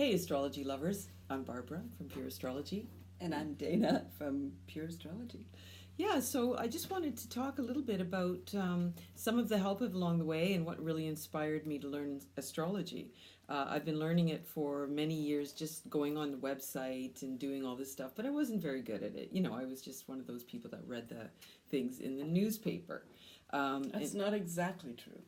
Hey, astrology lovers. I'm Barbara from Pure Astrology. And I'm Dana from Pure Astrology. Yeah, so I just wanted to talk a little bit about some of the help of along the way and what really inspired me to learn astrology. I've been learning it for many years, just going on the website and doing all this stuff, but I wasn't very good at it. I was just one of those people that read the things in the newspaper. That's not exactly true.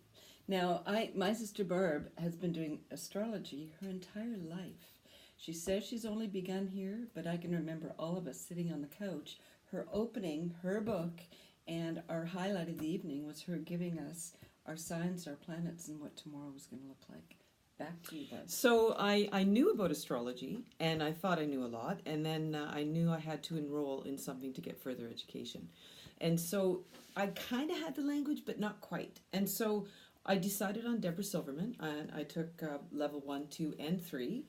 Now, my sister Barb has been doing astrology her entire life. She says she's only begun here, but I can remember all of us sitting on the couch, her opening her book, and our highlight of the evening was her giving us our signs, our planets, and what tomorrow was going to look like. Back to you, Barb. So I knew about astrology, and I thought I knew a lot, and then I knew I had to enroll in something to get further education. And so I kind of had the language, but not quite. And so I decided on Deborah Silverman, and I took level 1, 2, and 3.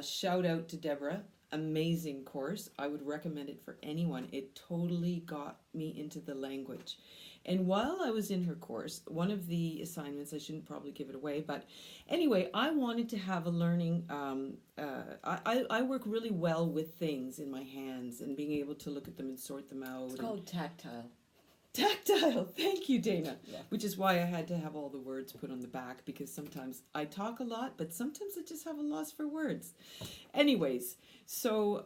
Shout out to Deborah. Amazing course. I would recommend it for anyone. It totally got me into the language. And while I was in her course, one of the assignments, I shouldn't probably give it away, but anyway, I wanted to have a learning. I work really well with things in my hands and being able to look at them and sort them out. It's called tactile. Tactile, thank you, Dana. Yeah. Which is why I had to have all the words put on the back, because sometimes I talk a lot, but sometimes I just have a loss for words. Anyways, so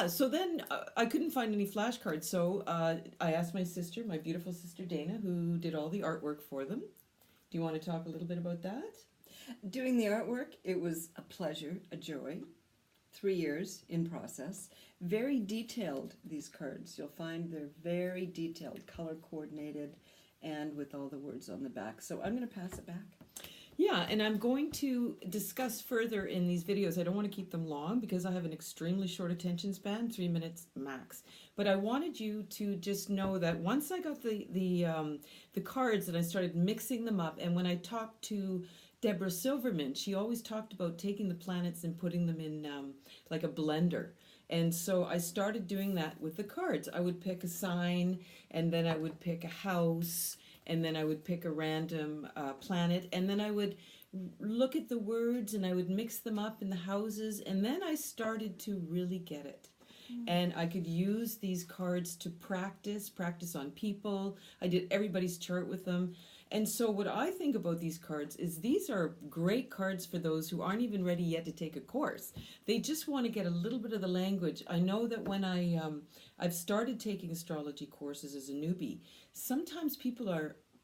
so then I couldn't find any flashcards, so I asked my sister, my beautiful sister Dana, who did all the artwork for them. Do you want to talk a little bit about that? Doing the artwork, it was a pleasure, a joy. 3 years in process. Very detailed, these cards. You'll find they're very detailed, color coordinated, and with all the words on the back. So I'm going to pass it back. Yeah, and I'm going to discuss further in these videos. I don't want to keep them long because I have an extremely short attention span, 3 minutes max. But I wanted you to just know that once I got the cards and I started mixing them up, and when I talked to Deborah Silverman, she always talked about taking the planets and putting them in like a blender. And so I started doing that with the cards. I would pick a sign, and then I would pick a house, and then I would pick a random planet, and then I would look at the words and I would mix them up in the houses, and then I started to really get it. And I could use these cards to practice on people. I did everybody's chart with them. And so what I think about these cards is these are great cards for those who aren't even ready yet to take a course. They just want to get a little bit of the language. I know that when I've started taking astrology courses as a newbie, sometimes people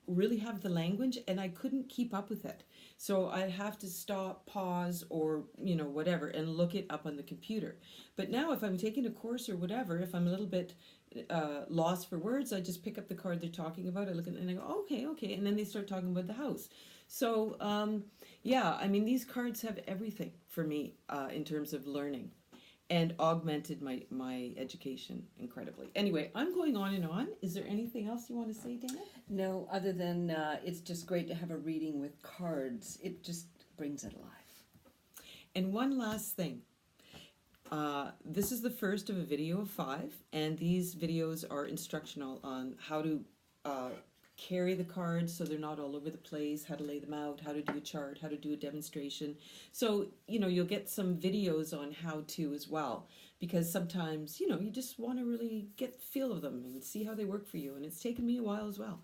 really have the language and I couldn't keep up with it. So I'd have to stop, pause, or whatever, and look it up on the computer. But now if I'm taking a course or whatever, if I'm a little bit lost for words, I just pick up the card they're talking about, I look at it and I go, okay, and then they start talking about the house. So these cards have everything for me in terms of learning, and augmented my education incredibly. Anyway, I'm going on and on. Is there anything else you want to say, Dana? No, other than it's just great to have a reading with cards. It just brings it alive. And one last thing. This is the first of a video of 5, and these videos are instructional on how to carry the cards so they're not all over the place, how to lay them out, how to do a chart, how to do a demonstration. So, you'll get some videos on how to as well, because sometimes, you just want to really get the feel of them and see how they work for you, and it's taken me a while as well.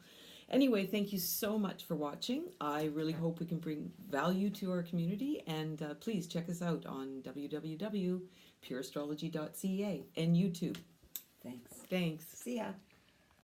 Anyway, thank you so much for watching. I really hope we can bring value to our community, and please check us out on www.pureastrology.ca and YouTube. Thanks. Thanks. See ya.